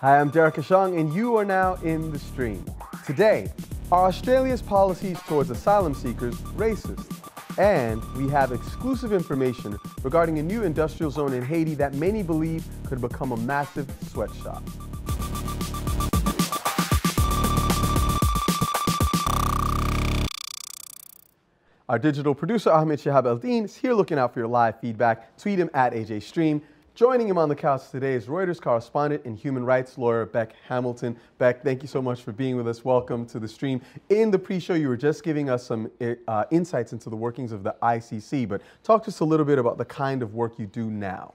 Hi, I'm Derek Ashong, and you are now in the stream. Today, are Australia's policies towards asylum seekers racist? And we have exclusive information regarding a new industrial zone in Haiti that many believe could become a massive sweatshop. Our digital producer, Ahmed Shahab Eldin, is here looking out for your live feedback. Tweet him at AJStream. Joining him on the couch today is Reuters correspondent and human rights lawyer Beck Hamilton. Beck, thank you so much for being with us. Welcome to the stream. In the pre-show, you were just giving us some insights into the workings of the ICC, but talk to us a little bit about the kind of work you do now.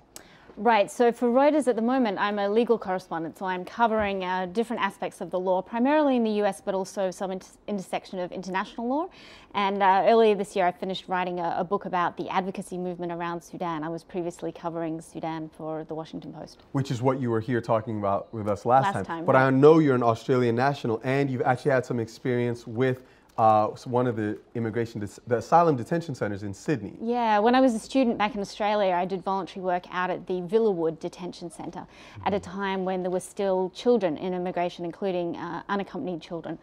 Right, so for Reuters at the moment, I'm a legal correspondent, so I'm covering different aspects of the law, primarily in the US, but also some intersection of international law. And earlier this year, I finished writing a book about the advocacy movement around Sudan. I was previously covering Sudan for the Washington Post. Which is what you were here talking about with us last time. But right. I know you're an Australian national, and you've actually had some experience with one of the the asylum detention centers in Sydney. Yeah, when I was a student back in Australia, I did voluntary work out at the Willbes detention centre at a time when there were still children in immigration, including unaccompanied children.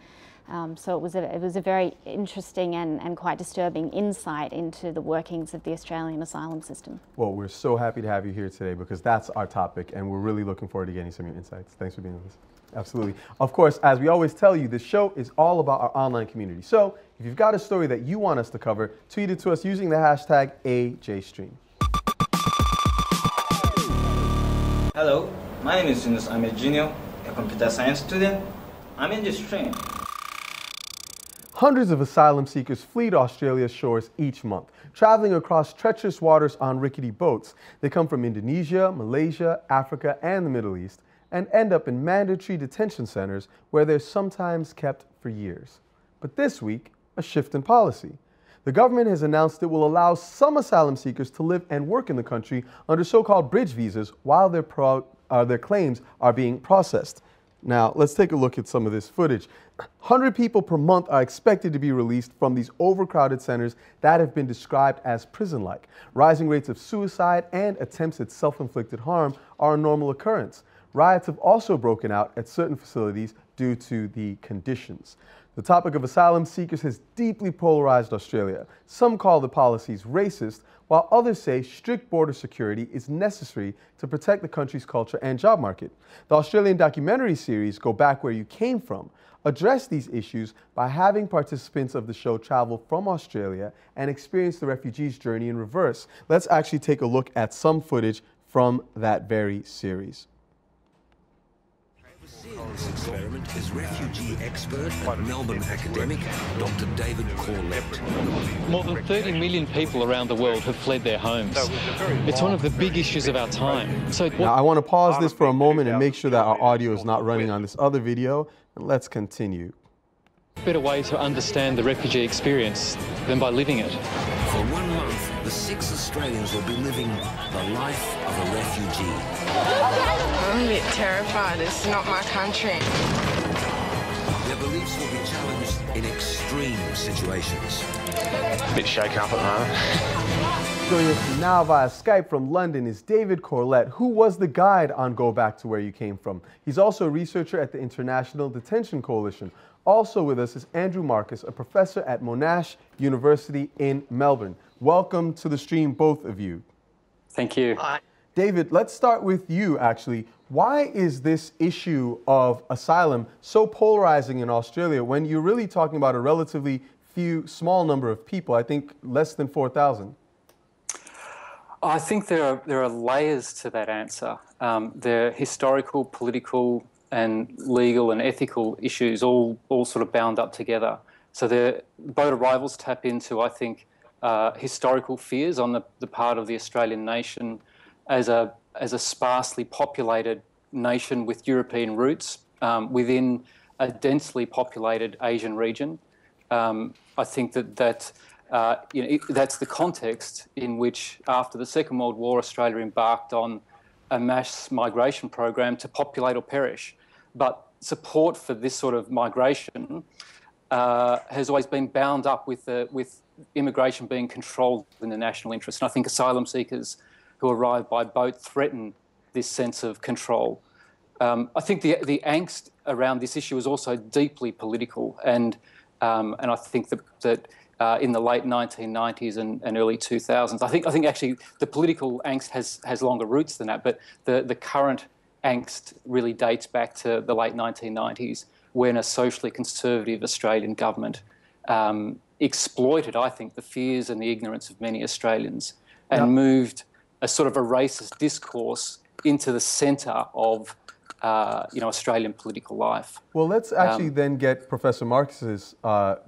So it was a very interesting and quite disturbing insight into the workings of the Australian asylum system. Well, we're so happy to have you here today because that's our topic, and we're really looking forward to getting some of your insights. Thanks for being with us. Absolutely. Of course, as we always tell you, this show is all about our online community. So if you've got a story that you want us to cover, tweet it to us using the hashtag AJStream. Hello, my name is Yunus. I'm a junior, a computer science student. I'm in the stream. Hundreds of asylum seekers flee to Australia's shores each month, traveling across treacherous waters on rickety boats. They come from Indonesia, Malaysia, Africa, and the Middle East, and end up in mandatory detention centers where they're sometimes kept for years. But this week, a shift in policy. The government has announced it will allow some asylum seekers to live and work in the country under so-called bridge visas while their claims are being processed. Now, let's take a look at some of this footage. 100 people per month are expected to be released from these overcrowded centers that have been described as prison-like. Rising rates of suicide and attempts at self-inflicted harm are a normal occurrence. Riots have also broken out at certain facilities due to the conditions. The topic of asylum seekers has deeply polarized Australia. Some call the policies racist, while others say strict border security is necessary to protect the country's culture and job market. The Australian documentary series, Go Back Where You Came From, addressed these issues by having participants of the show travel from Australia and experience the refugees' journey in reverse. Let's actually take a look at some footage from that very series. This experiment is refugee expert and Melbourne academic Dr. David Corlett. More than 30 million people around the world have fled their homes. It's one of the big issues of our time. So now, I want to pause this for a moment and make sure that our audio is not running on this other video. And let's continue. Better way to understand the refugee experience than by living it. For 1 month, the 6 Australians will be living the life of a refugee. I'm a bit terrified. It's not my country. Their beliefs will be challenged in extreme situations. A bit shaken up at the moment. Joining us now via Skype from London is David Corlett, who was the guide on Go Back to Where You Came From. He's also a researcher at the International Detention Coalition. Also with us is Andrew Marcus, a professor at Monash University in Melbourne. Welcome to the stream, both of you. Thank you. Hi. David, let's start with you, actually. Why is this issue of asylum so polarizing in Australia when you're really talking about a relatively small number of people, I think less than 4,000? I think there are layers to that answer. There are historical, political, and legal and ethical issues all sort of bound up together. So the boat arrivals tap into, I think, historical fears on the part of the Australian nation as a sparsely populated nation with European roots within a densely populated Asian region. I think that's the context in which, after the Second World War, Australia embarked on a mass migration program to populate or perish. But support for this sort of migration has always been bound up with immigration being controlled in the national interest. And I think asylum seekers who arrive by boat threaten this sense of control. I think the angst around this issue is also deeply political, and I think that in the late 1990s and early 2000s, I think actually the political angst has longer roots than that, but the current angst really dates back to the late 1990s, when a socially conservative Australian government exploited, I think, the fears and the ignorance of many Australians and moved a sort of a racist discourse into the centre of Australian political life. Well, let's actually then get Professor Marcus's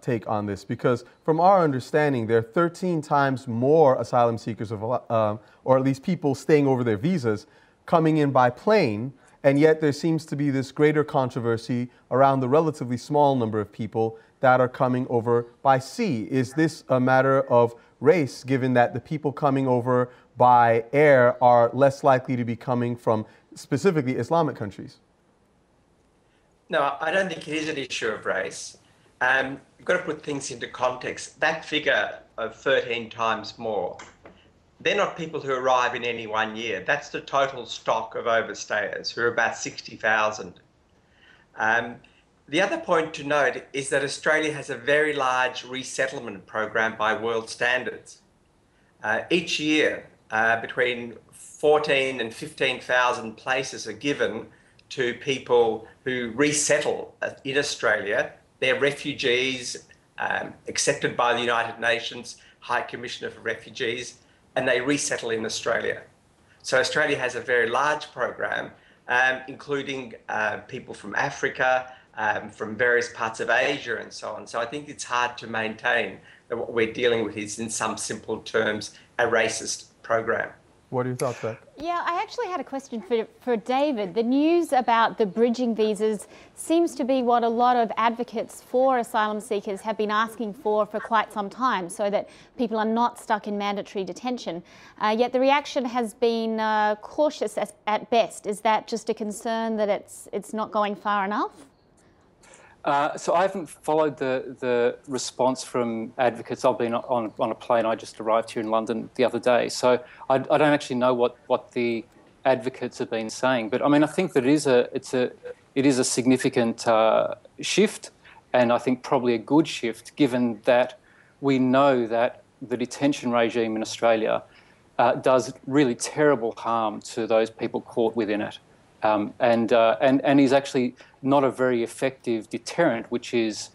take on this, because from our understanding, there are 13 times more asylum seekers, or at least people staying over their visas, coming in by plane, and yet there seems to be this greater controversy around the relatively small number of people that are coming over by sea. Is this a matter of race, given that the people coming over by air are less likely to be coming from specifically Islamic countries? No, I don't think it is an issue of race. You've got to put things into context. That figure of 13 times more, they're not people who arrive in any one year. That's the total stock of overstayers, who are about 60,000. The other point to note is that Australia has a very large resettlement program by world standards. Each year, between 14 and 15,000 places are given to people who resettle in Australia. They're refugees accepted by the United Nations High Commissioner for Refugees, and they resettle in Australia. So Australia has a very large program, including people from Africa, from various parts of Asia and so on. So I think it's hard to maintain that what we're dealing with is, in some simple terms, a racist program. What are your thoughts, Beck? Yeah, I actually had a question for David. The news about the bridging visas seems to be what a lot of advocates for asylum seekers have been asking for quite some time, so that people are not stuck in mandatory detention. Yet the reaction has been cautious at best. Is that just a concern that it's not going far enough? So I haven't followed the response from advocates. I've been on a plane. I just arrived here in London the other day, so I don't actually know what the advocates have been saying. But I mean, I think that it is a significant shift, and I think probably a good shift, given that we know that the detention regime in Australia does really terrible harm to those people caught within it. And is actually not a very effective deterrent, which is,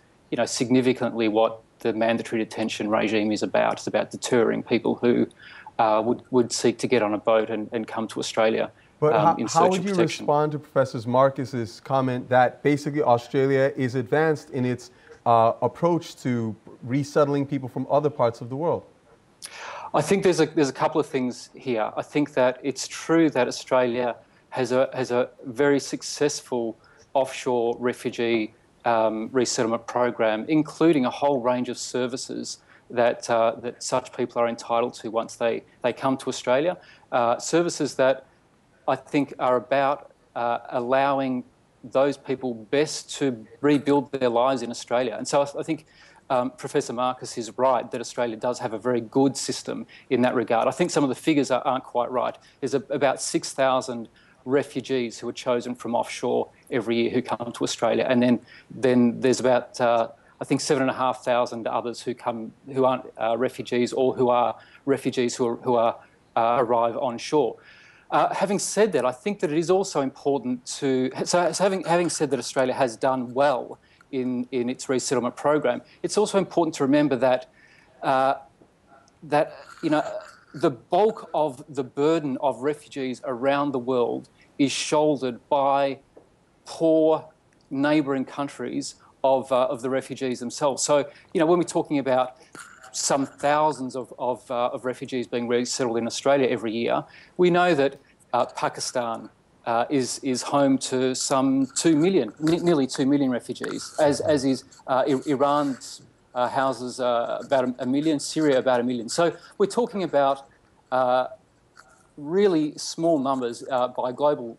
significantly what the mandatory detention regime is about. It's about deterring people who would seek to get on a boat and come to Australia. But how would you protection. respond to Professor Marcus's comment that basically Australia is advanced in its approach to resettling people from other parts of the world? I think there's a couple of things here. I think that it's true that Australia has a very successful offshore refugee resettlement program, including a whole range of services that such people are entitled to once they come to Australia. Services that I think are about allowing those people best to rebuild their lives in Australia. And so I think Professor Marcus is right that Australia does have a very good system in that regard. I think some of the figures aren't quite right. There's about 6,000 refugees who are chosen from offshore every year who come to Australia, and then there's about I think 7,500 others who aren't refugees, or who are refugees who arrive on shore. Having said that, I think that it is also important to having said that Australia has done well in its resettlement program, it's also important to remember that the bulk of the burden of refugees around the world is shouldered by poor neighbouring countries of the refugees themselves. So, when we're talking about some thousands of refugees being resettled in Australia every year, we know that Pakistan is home to some 2 million, nearly 2 million refugees, as is Iran's houses about a million, Syria about 1 million. So we're talking about really small numbers by global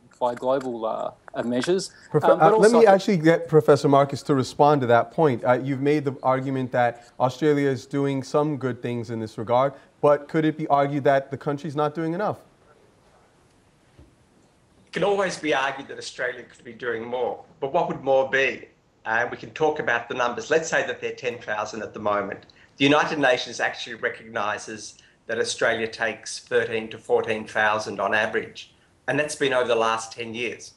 measures. Let me actually get Professor Marcus to respond to that point. You've made the argument that Australia is doing some good things in this regard, but could it be argued that the country's not doing enough? it can always be argued that Australia could be doing more. But what would more be? We can talk about the numbers. Let's say that they're 10,000 at the moment. The United Nations actually recognises that Australia takes 13 to 14,000 on average, and that's been over the last 10 years.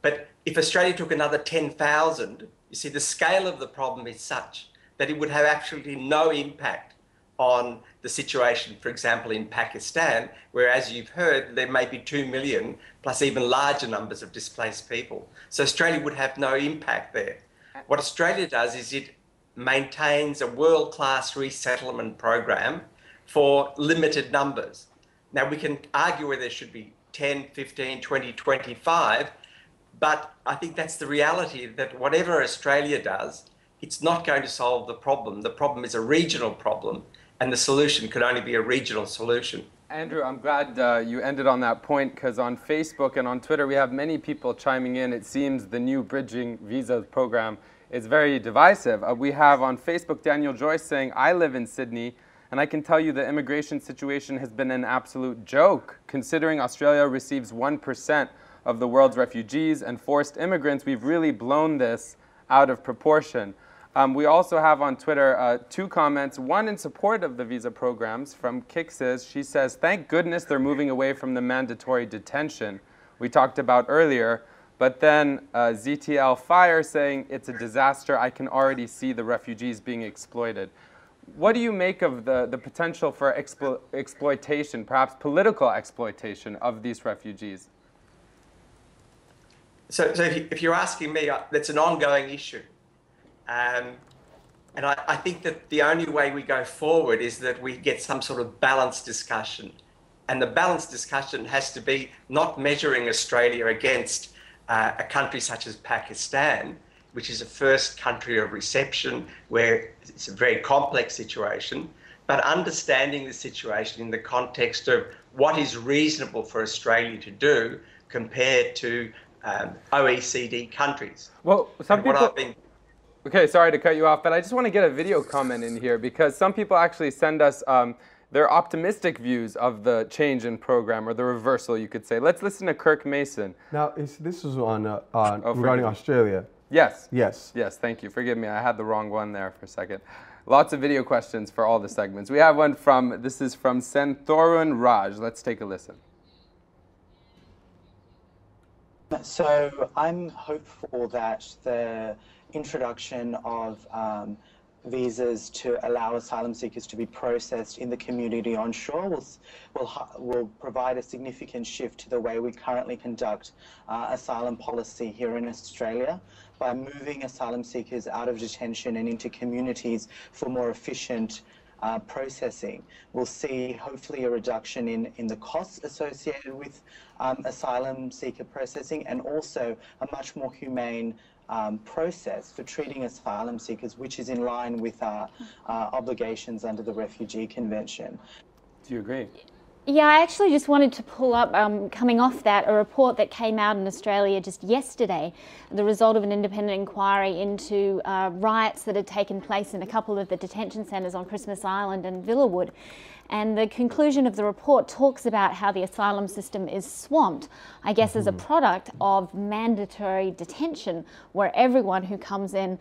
But if Australia took another 10,000, you see, the scale of the problem is such that it would have absolutely no impact on the situation, for example, in Pakistan, where, as you've heard, there may be 2 million plus even larger numbers of displaced people. So Australia would have no impact there. What Australia does is it maintains a world-class resettlement program for limited numbers. Now, we can argue whether there should be 10, 15, 20, 25, but I think that's the reality, that whatever Australia does, it's not going to solve the problem. The problem is a regional problem, and the solution could only be a regional solution. Andrew, I'm glad you ended on that point, because on Facebook and on Twitter we have many people chiming in. It seems the new bridging visa program is very divisive. We have on Facebook Daniel Joyce saying, I live in Sydney, and I can tell you the immigration situation has been an absolute joke. Considering Australia receives 1% of the world's refugees and forced immigrants, we've really blown this out of proportion. We also have on Twitter 2 comments, one in support of the visa programs from Kixes. She says, thank goodness they're moving away from the mandatory detention we talked about earlier. But then ZTL Fire saying, it's a disaster. I can already see the refugees being exploited. What do you make of the potential for exploitation, perhaps political exploitation of these refugees? So if you're asking me, that's an ongoing issue. And I think that the only way we go forward is that we get some sort of balanced discussion. And the balanced discussion has to be not measuring Australia against a country such as Pakistan, which is a first country of reception where it's a very complex situation, but understanding the situation in the context of what is reasonable for Australia to do compared to OECD countries. Well, some people... Okay, sorry to cut you off, but I just want to get a video comment in here, because some people actually send us their optimistic views of the change in program, or the reversal, you could say. Let's listen to Kirk Mason. Now, this was on regarding Australia. Yes. Yes. Yes, thank you. Forgive me, I had the wrong one there for a second. Lots of video questions for all the segments. We have one from, this is from Senthorun Raj. Let's take a listen. So I'm hopeful that the introduction of visas to allow asylum seekers to be processed in the community onshore will provide a significant shift to the way we currently conduct asylum policy here in Australia, by moving asylum seekers out of detention and into communities for more efficient processing. We'll see hopefully a reduction in the costs associated with asylum seeker processing, and also a much more humane process for treating asylum seekers, which is in line with our obligations under the Refugee Convention. Do you agree? Yeah, I actually just wanted to pull up, coming off that, a report that came out in Australia just yesterday, the result of an independent inquiry into riots that had taken place in a couple of the detention centres on Christmas Island and Villawood. And the conclusion of the report talks about how the asylum system is swamped, I guess, as a product of mandatory detention, where everyone who comes in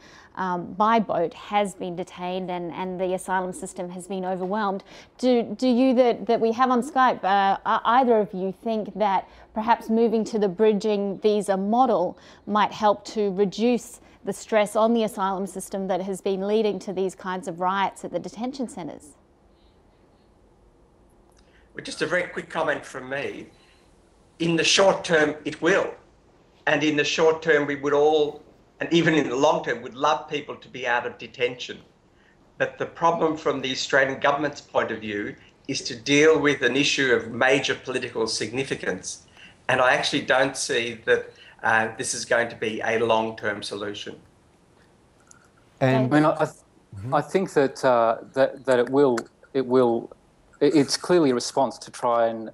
by boat has been detained, and the asylum system has been overwhelmed. Do you that we have on Skype, either of you think that perhaps moving to the bridging visa model might help to reduce the stress on the asylum system that has been leading to these kinds of riots at the detention centres? Well, just a very quick comment from me. In the short term, it will. And in the short term, we would all, and even in the long term, would love people to be out of detention. But the problem from the Australian government's point of view is to deal with an issue of major political significance. And I actually don't see that this is going to be a long-term solution. And I mean, I think that it's clearly a response to try and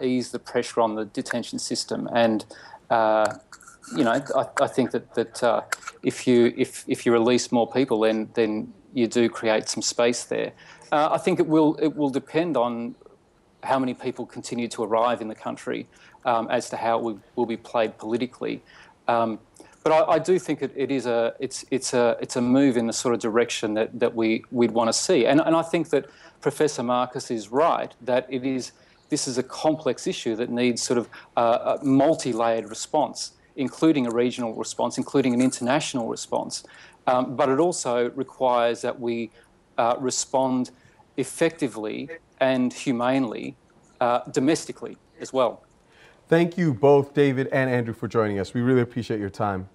ease the pressure on the detention system. And you know, I think that if you release more people, then you do create some space there. I think it will depend on how many people continue to arrive in the country, as to how it will be played politically. But I do think it's a move in the sort of direction that we'd want to see. And I think that Professor Marcus is right, that this is a complex issue that needs sort of a multi-layered response, including a regional response, including an international response. But it also requires that we respond effectively and humanely domestically as well. Thank you both, David and Andrew, for joining us. We really appreciate your time.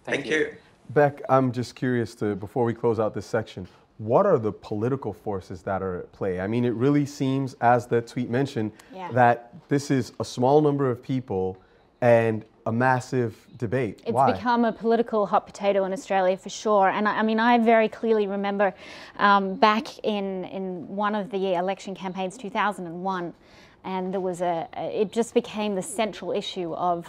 Thank you. Beck, I'm just curious before we close out this section, what are the political forces that are at play? I mean, it really seems, as the tweet mentioned, that this is a small number of people and a massive debate. It's become a political hot potato in Australia for sure. And I mean, I very clearly remember back in one of the election campaigns, 2001, and there was it just became the central issue of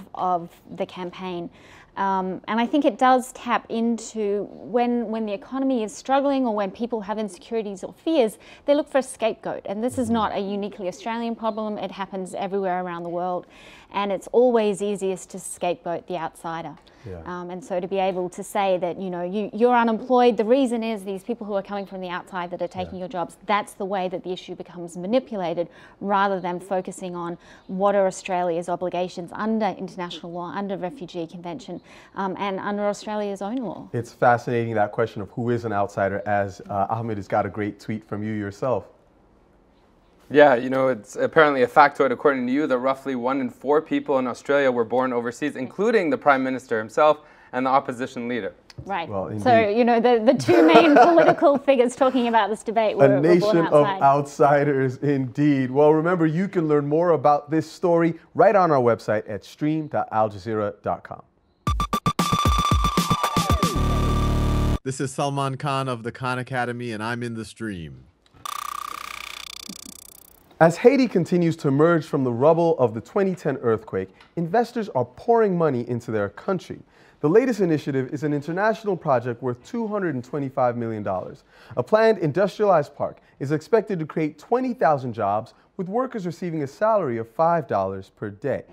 the campaign. And I think it does tap into when the economy is struggling or when people have insecurities or fears, they look for a scapegoat. And this is not a uniquely Australian problem. It happens everywhere around the world. And it's always easiest to scapegoat the outsider. And so to be able to say that, you know, you're unemployed, the reason is these people who are coming from the outside that are taking your jobs, that's the way that the issue becomes manipulated, rather than focusing on what are Australia's obligations under international law, under Refugee Convention, and under Australia's own law. It's fascinating, that question of who is an outsider, as Ahmed has got a great tweet from you yourself. Yeah, you know, it's apparently a factoid, according to you, that roughly 1 in 4 people in Australia were born overseas, including the Prime Minister himself and the opposition leader. Right. Well, so, you know, the two main political figures talking about this debate were a nation born outside. of outsiders, indeed. Well, remember, you can learn more about this story right on our website at stream.aljazeera.com. This is Salman Khan of the Khan Academy, and I'm in the stream. As Haiti continues to emerge from the rubble of the 2010 earthquake, investors are pouring money into their country. The latest initiative is an international project worth $225 million. A planned industrialized park is expected to create 20,000 jobs, with workers receiving a salary of $5 per day,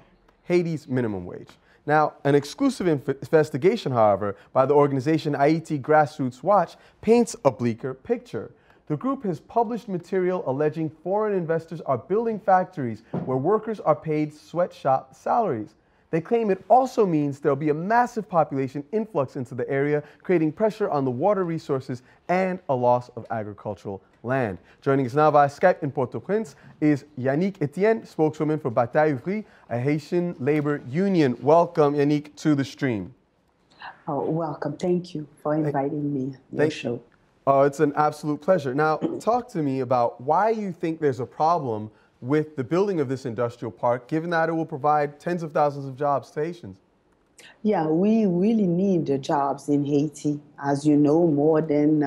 Haiti's minimum wage. Now, an exclusive investigation, however, by the organization Haiti Grassroots Watch paints a bleaker picture. The group has published material alleging foreign investors are building factories where workers are paid sweatshop salaries. They claim it also means there'll be a massive population influx into the area, creating pressure on the water resources and a loss of agricultural land. Joining us now via Skype in Port-au-Prince is Yannick Etienne, spokeswoman for Bataille Ouvrière, a Haitian labor union. Welcome, Yannick, to the stream. Oh, welcome. Thank you for inviting me to your show. It's an absolute pleasure. Now, talk to me about why you think there's a problem with the building of this industrial park, given that it will provide tens of thousands of jobs to Haitians. Yeah, we really need the jobs in Haiti. As you know, more than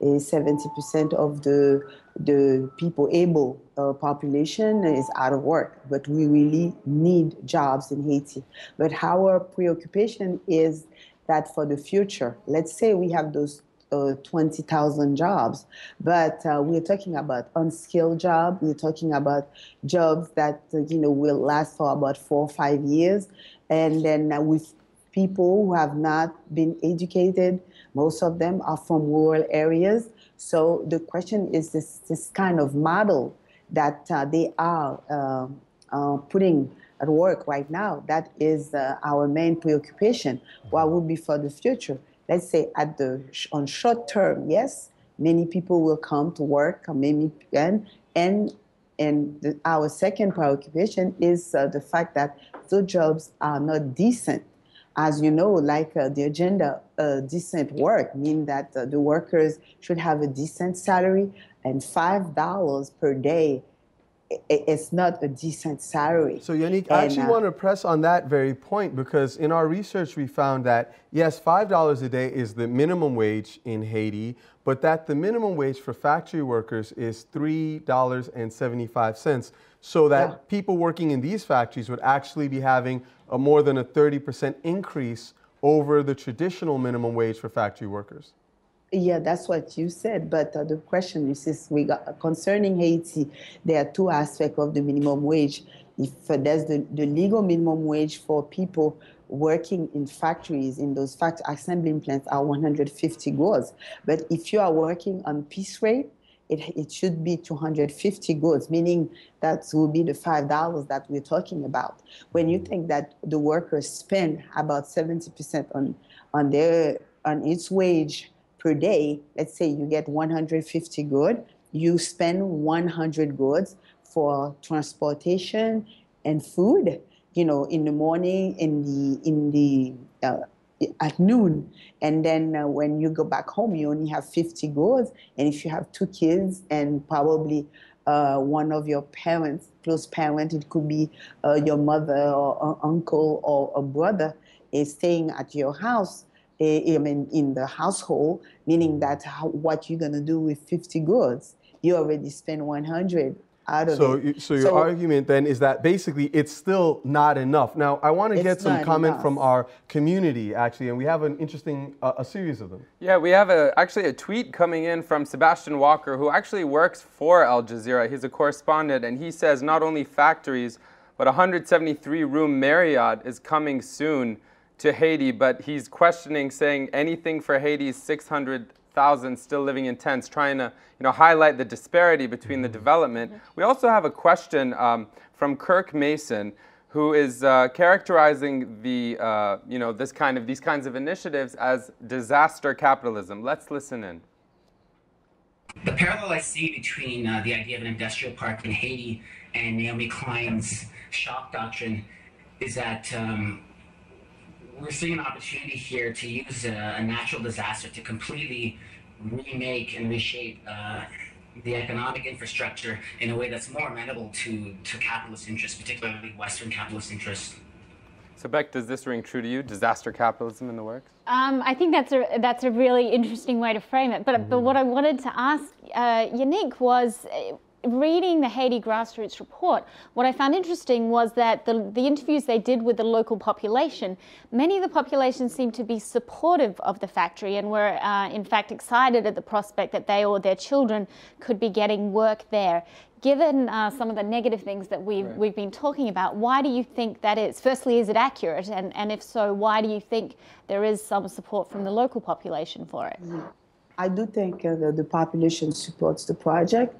70% of the people able population is out of work, but we really need jobs in Haiti. But our preoccupation is that for the future, let's say we have those 20,000 jobs, but we're talking about unskilled jobs. We're talking about jobs that will last for about 4 or 5 years, and then with people who have not been educated. Most of them are from rural areas. So the question is this kind of model that they are putting at work right now. That is our main preoccupation. What would be for the future? Let's say on short term, yes, many people will come to work, our second preoccupation is the fact that the jobs are not decent. As you know, like the agenda, decent work means that the workers should have a decent salary, and $5 per day it's not a decent salary. So Yannick, I actually want to press on that very point, because in our research we found that, yes, $5 a day is the minimum wage in Haiti, but that the minimum wage for factory workers is $3.75, so that people working in these factories would actually be having a more than a 30% increase over the traditional minimum wage for factory workers. Yeah, that's what you said. But the question is concerning Haiti, there are two aspects of the minimum wage. If there's the legal minimum wage for people working in factories, in those assembling plants are 150 gourds. But if you are working on piece rate, it should be 250 gourds, meaning that will be the $5 that we're talking about. When you think that the workers spend about 70% on its wage per day, let's say you get 150 gourds, you spend 100 gourds for transportation and food, you know, in the morning, at noon, and then when you go back home, you only have 50 gourds. And if you have two kids and probably one of your parents, close parent, it could be your mother or uncle or a brother, is staying at your house, I mean, in the household, meaning that what you're going to do with 50 gourds, you already spent 100 out of it. So your argument then is that basically it's still not enough. Now, I want to get some comment from our community, actually, and we have an interesting, a series of them. Yeah, we have actually a tweet coming in from Sebastian Walker, who actually works for Al Jazeera. He's a correspondent, and he says not only factories, but a 173-room Marriott is coming soon to Haiti, but he's questioning, saying anything for Haiti's 600,000 still living in tents, trying to highlight the disparity between the development. We also have a question from Kirk Mason, who is characterizing the these kinds of initiatives as disaster capitalism. Let's listen in. The parallel I see between the idea of an industrial park in Haiti and Naomi Klein's shock doctrine is that we're seeing an opportunity here to use a natural disaster to completely remake and reshape the economic infrastructure in a way that's more amenable to capitalist interests, particularly Western capitalist interests. So Beck, does this ring true to you? Disaster capitalism in the works? I think that's a really interesting way to frame it. But what I wanted to ask Yannick was, reading the Haiti grassroots report, what I found interesting was that the interviews they did with the local population, many of the population seemed to be supportive of the factory and were in fact excited at the prospect that they or their children could be getting work there. Given some of the negative things that we've been talking about, why do you think that is? Firstly, is it accurate? And if so, why do you think there is some support from the local population for it? I do think the population supports the project,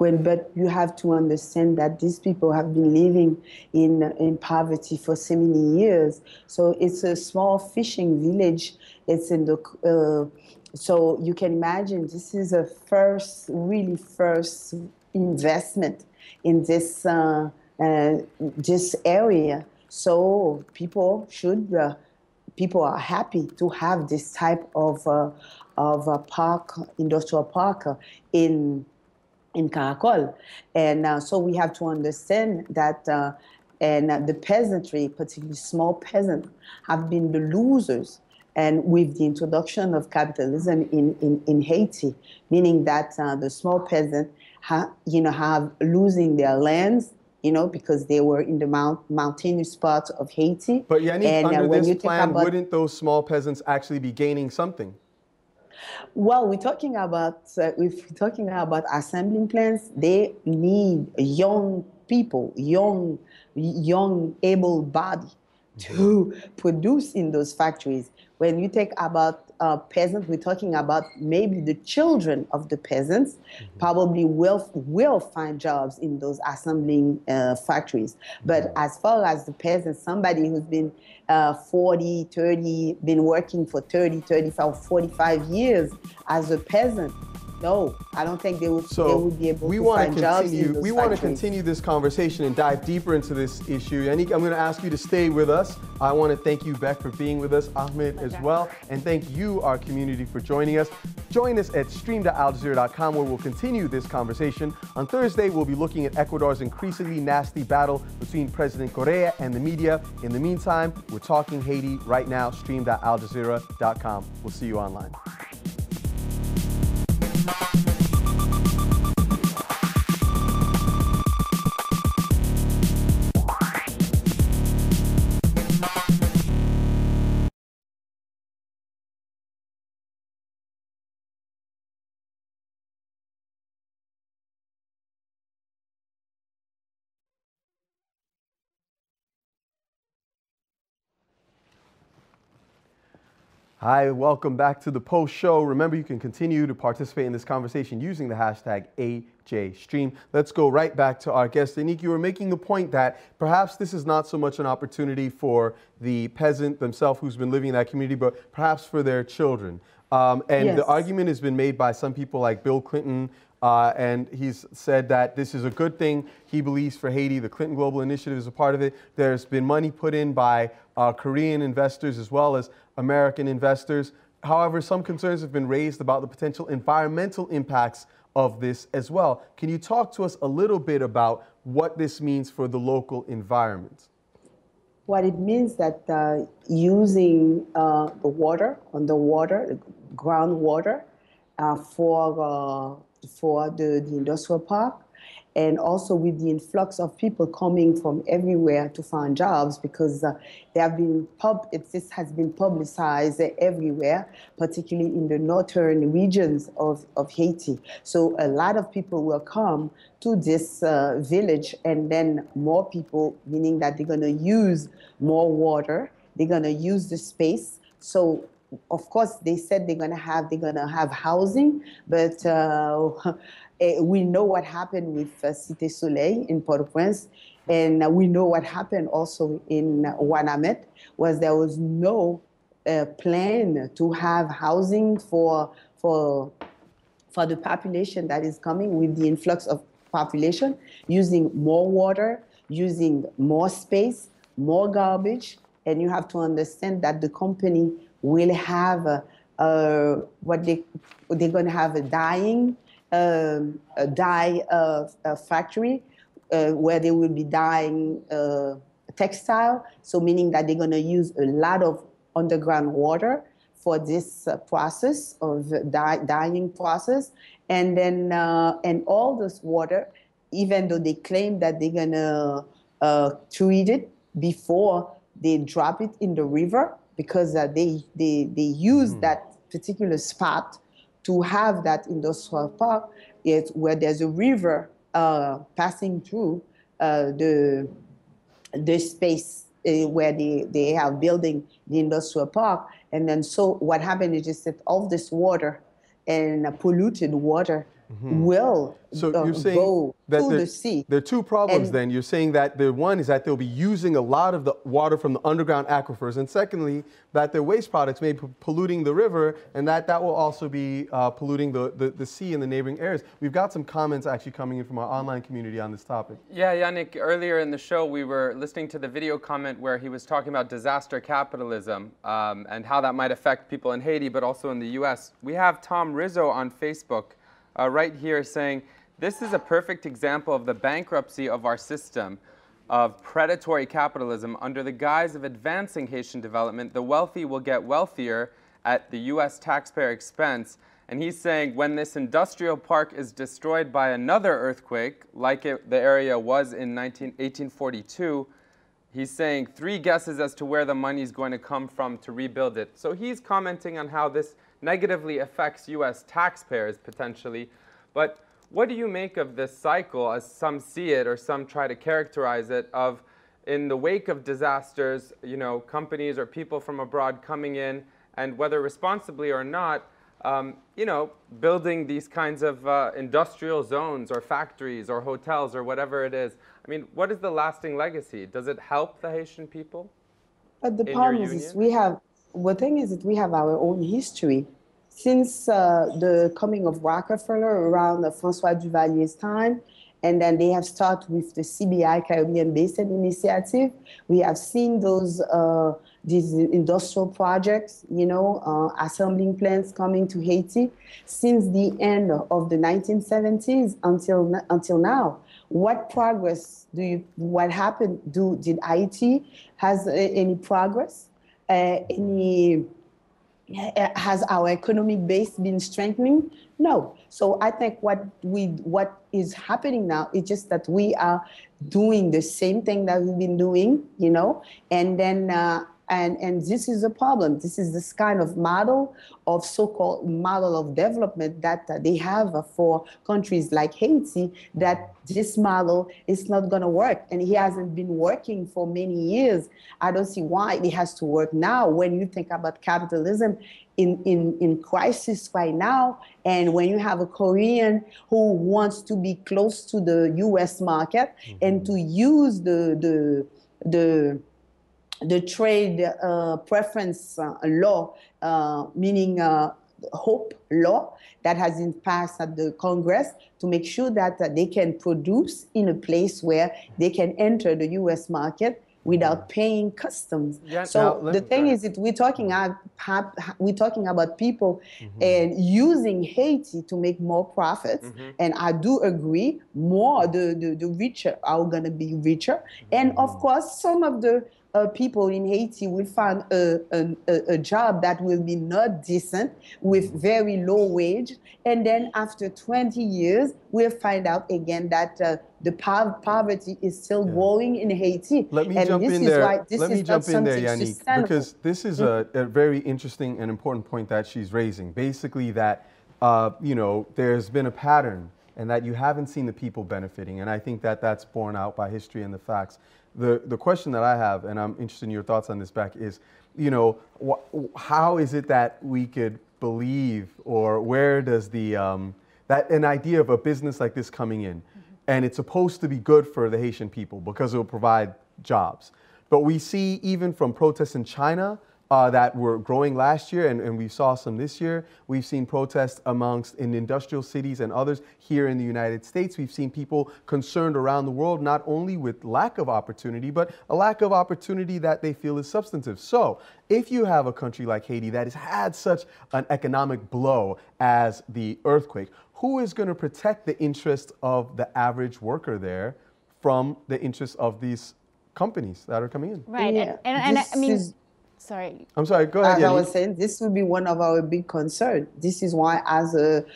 but you have to understand that these people have been living in poverty for so many years. So it's a small fishing village. It's in the so you can imagine this is a first investment in this this area. So people are happy to have this type of a park, industrial park in Caracol. And so we have to understand that and the peasantry, particularly small peasants, have been the losers. And with the introduction of capitalism in Haiti, meaning that the small peasants have losing their lands, because they were in the mountainous parts of Haiti. But Yannick, under this plan, wouldn't those small peasants actually be gaining something? Well, we're talking about assembling plants. They need young people, young able body to produce in those factories. When you think about peasants, we're talking about maybe the children of the peasants probably will find jobs in those assembling factories. But as far as the peasants, somebody who's been 40, 30, been working for 30, 35, 45 years as a peasant, no, I don't think they would be able to find jobs in those We want to continue this conversation and dive deeper into this issue. Yannick, I'm going to ask you to stay with us. I want to thank you, Beck, for being with us, Ahmed as well, and thank you, our community, for joining us. Join us at stream.aljazeera.com, where we'll continue this conversation. On Thursday, we'll be looking at Ecuador's increasingly nasty battle between President Correa and the media. In the meantime, we're talking Haiti right now, stream.aljazeera.com. We'll see you online. Hi, welcome back to the Post Show. Remember, you can continue to participate in this conversation using the hashtag AJStream. Let's go right back to our guest. Anik, you were making the point that perhaps this is not so much an opportunity for the peasant themselves who's been living in that community, but perhaps for their children. And the argument has been made by some people like Bill Clinton, and he's said that this is a good thing, he believes, for Haiti. The Clinton Global Initiative is a part of it. There's been money put in by Korean investors as well as American investors. However, some concerns have been raised about the potential environmental impacts of this as well. Can you talk to us a little bit about what this means for the local environment? What it means that using the water, underwater, groundwater, for the industrial park, and also with the influx of people coming from everywhere to find jobs, because this has been publicized everywhere, particularly in the northern regions of Haiti. So a lot of people will come to this village, and then more people, meaning that they're going to use more water, they're going to use the space. So of course, they said they're gonna have housing, but we know what happened with Cité Soleil in Port-au-Prince, and we know what happened also in Ouanamet, was there was no plan to have housing for the population that is coming with the influx of population, using more water, using more space, more garbage, and you have to understand that the company will have what they're going to have a dye factory where they will be dyeing textile. So meaning that they're going to use a lot of underground water for this process of dyeing process, and then and all this water, even though they claim that they're going to treat it before they drop it in the river, because they use that particular spot to have that industrial park where there's a river passing through the space where they have building the industrial park. And then so what happened is just that all this water and polluted water will you're saying go that to the sea. There are two problems then. You're saying that one is that they'll be using a lot of the water from the underground aquifers, and secondly, that their waste products may be polluting the river, and that will also be polluting the sea and the neighboring areas. We've got some comments actually coming in from our online community on this topic. Yeah, Yannick, earlier in the show, we were listening to the video comment where he was talking about disaster capitalism and how that might affect people in Haiti, but also in the U.S. We have Tom Rizzo on Facebook right here saying, this is a perfect example of the bankruptcy of our system of predatory capitalism. Under the guise of advancing Haitian development, the wealthy will get wealthier at the U.S. taxpayer expense. And he's saying when this industrial park is destroyed by another earthquake, like the area was in 1842, he's saying 3 guesses as to where the money is going to come from to rebuild it. So he's commenting on how this negatively affects U.S. taxpayers potentially. But what do you make of this cycle, as some see it or some try to characterize it, of in the wake of disasters, you know, companies or people from abroad coming in and whether responsibly or not, you know, building these kinds of industrial zones or factories or hotels or whatever it is? I mean, what is the lasting legacy? Does it help the Haitian people? But the problem is the thing is that we have our own history. Since the coming of Rockefeller around François Duvalier's time, and then they have started with the CBI, Caribbean Basin Initiative. We have seen these industrial projects, you know, assembling plants coming to Haiti since the end of the 1970s until now. What progress what happened? Did Haiti has any progress? Has our economic base been strengthening? No. So I think what is happening now is just that we are doing the same thing that we've been doing, you know, and then And this is a problem. This is this kind of model of so-called model of development that they have for countries like Haiti, that this model is not going to work. And he hasn't been working for many years. I don't see why it has to work now when you think about capitalism in crisis right now. And when you have a Korean who wants to be close to the US market and to use the trade preference law, meaning HOPE law that has been passed at the Congress to make sure that they can produce in a place where they can enter the US market without paying customs. Yeah, so the thing is that we're talking about people and using Haiti to make more profits. And I do agree, more the richer are going to be richer. And of course, some of the people in Haiti will find a job that will be not decent with very low wage. And then after 20 years, we'll find out again that the poverty is still growing in Haiti. Let me jump in there, Yannick, because this is a very interesting and important point that she's raising. Basically that, you know, there's been a pattern and that you haven't seen the people benefiting. And I think that that's borne out by history and the facts. The question that I have, and I'm interested in your thoughts on this, Beck, is, you know, how is it that we could believe, or where does the, that an idea of a business like this coming in, and it's supposed to be good for the Haitian people because it will provide jobs. But we see even from protests in China that were growing last year, and we saw some this year. We've seen protests in industrial cities and others here in the United States. We've seen people concerned around the world, not only with lack of opportunity, but a lack of opportunity that they feel is substantive. So if you have a country like Haiti that has had such an economic blow as the earthquake, who is going to protect the interests of the average worker there from the interests of these companies that are coming in? Right, Yeah. and I mean, sorry. I'm sorry, go ahead. As I was saying, this will be one of our big concerns. This is why, as a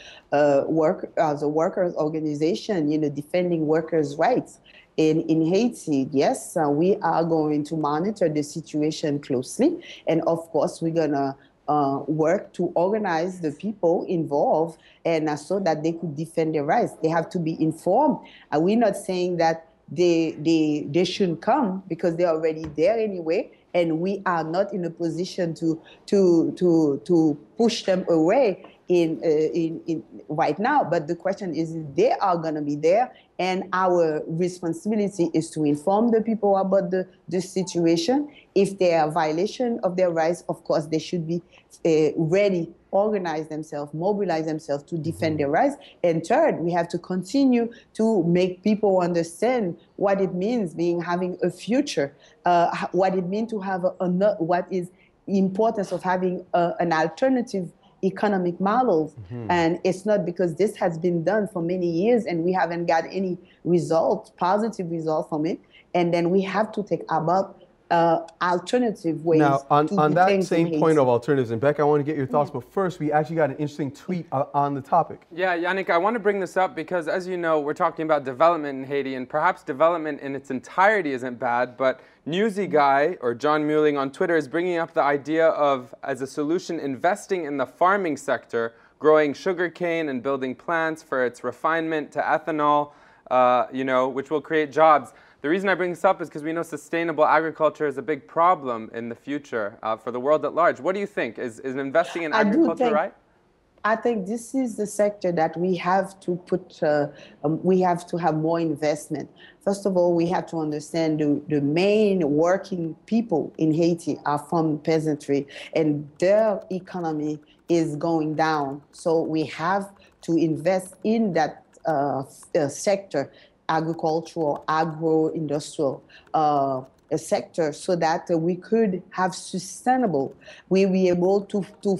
workers' organization, you know, defending workers' rights in Haiti, yes, we are going to monitor the situation closely, and of course, we're gonna work to organize the people involved, and so that they could defend their rights. They have to be informed. We're not saying that they shouldn't come because they're already there anyway. And we are not in a position to push them away in right now. But the question is, they are going to be there, and our responsibility is to inform the people about the situation. If there are violation of their rights, of course, they should be ready, organize themselves, mobilize themselves to defend their rights. And third, we have to continue to make people understand what it means having a future, what it means to have what is the importance of having an alternative economic models. And it's not because this has been done for many years and we haven't got any results, positive results from it. And then we have to think about alternative ways. Now, on that same point of alternatives, and Beck, I want to get your thoughts, but first, we actually got an interesting tweet on the topic. Yeah, Yannick, I want to bring this up because, as you know, we're talking about development in Haiti, and perhaps development in its entirety isn't bad, but Newsy Guy, or John Muelling on Twitter, is bringing up the idea of, as a solution, investing in the farming sector, growing sugarcane and building plants for its refinement to ethanol, you know, which will create jobs. The reason I bring this up is because we know sustainable agriculture is a big problem in the future for the world at large. What do you think? Is investing in agriculture right? I think this is the sector that we have to put, we have to have more investment. First of all, we have to understand the main working people in Haiti are from peasantry, and their economy is going down. So we have to invest in that sector, agricultural, agro-industrial sector, so that we could have sustainable, we'll be able to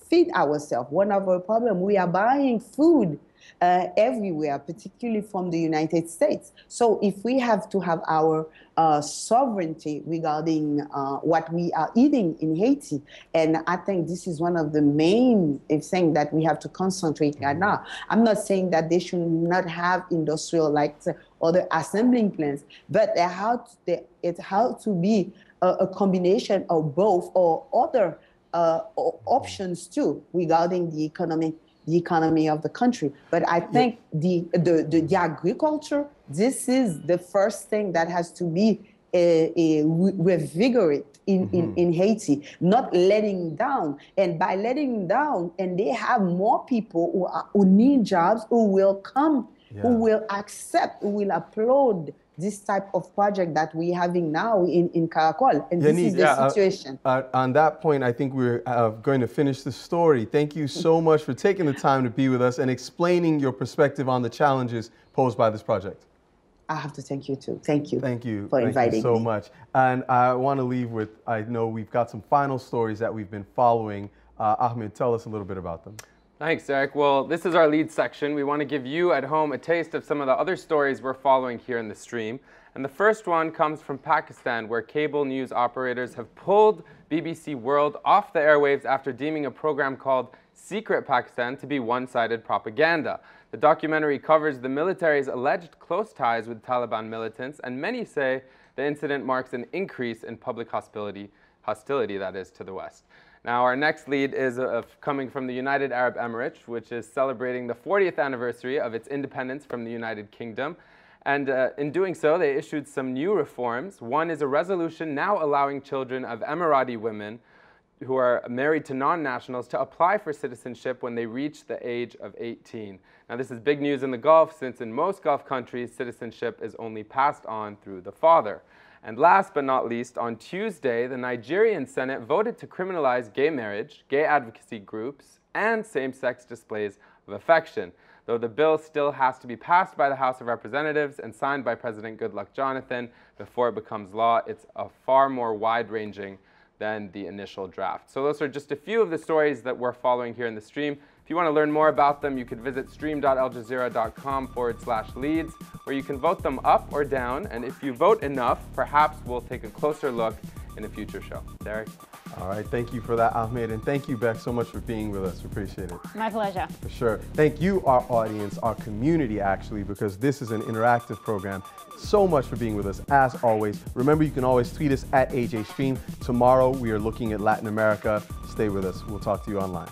feed ourselves. One of our problems, we are buying food everywhere, particularly from the United States. So if we have to have our sovereignty regarding what we are eating in Haiti, and I think this is one of the main things that we have to concentrate on now. I'm not saying that they should not have industrial like other assembling plants, but it has to be a combination of both or other options too regarding the economy of the country. But I think the agriculture, this is the first thing that has to be revigorate in Haiti, not letting down. And by letting down, and they have more people who need jobs, who will come, who will accept, who will applaud this type of project that we're having now in Caracol. And this is the situation. On that point, I think we're going to finish the story. Thank you so much for taking the time to be with us and explaining your perspective on the challenges posed by this project. I have to thank you too. Thank you. Thank you for inviting me. So much. And I want to leave with, I know we've got some final stories that we've been following. Ahmed, tell us a little bit about them. Thanks, Eric. Well, this is our lead section. We want to give you at home a taste of some of the other stories we're following here in the stream. And the first one comes from Pakistan, where cable news operators have pulled BBC World off the airwaves after deeming a program called Secret Pakistan to be one-sided propaganda. The documentary covers the military's alleged close ties with Taliban militants, and many say the incident marks an increase in public hostility that is, to the West. Now, our next lead is coming from the United Arab Emirates, which is celebrating the 40th anniversary of its independence from the United Kingdom. And in doing so, they issued some new reforms. One is a resolution now allowing children of Emirati women who are married to non-nationals to apply for citizenship when they reach the age of 18. Now, this is big news in the Gulf, since in most Gulf countries, citizenship is only passed on through the father. And last but not least, on Tuesday, the Nigerian Senate voted to criminalize gay marriage, gay advocacy groups, and same-sex displays of affection, though the bill still has to be passed by the House of Representatives and signed by President Goodluck Jonathan before it becomes law. It's far more wide-ranging than the initial draft. So those are just a few of the stories that we're following here in the stream. If you want to learn more about them, you could visit stream.aljazeera.com/leads, where you can vote them up or down. And if you vote enough, perhaps we'll take a closer look in a future show. Derek? All right, thank you for that, Ahmed, and thank you, Beck, so much for being with us. We appreciate it. My pleasure. For sure. Thank you, our audience, our community, actually, because this is an interactive program. So much for being with us, as always. Remember, you can always tweet us at AJStream. Tomorrow, we are looking at Latin America. Stay with us. We'll talk to you online.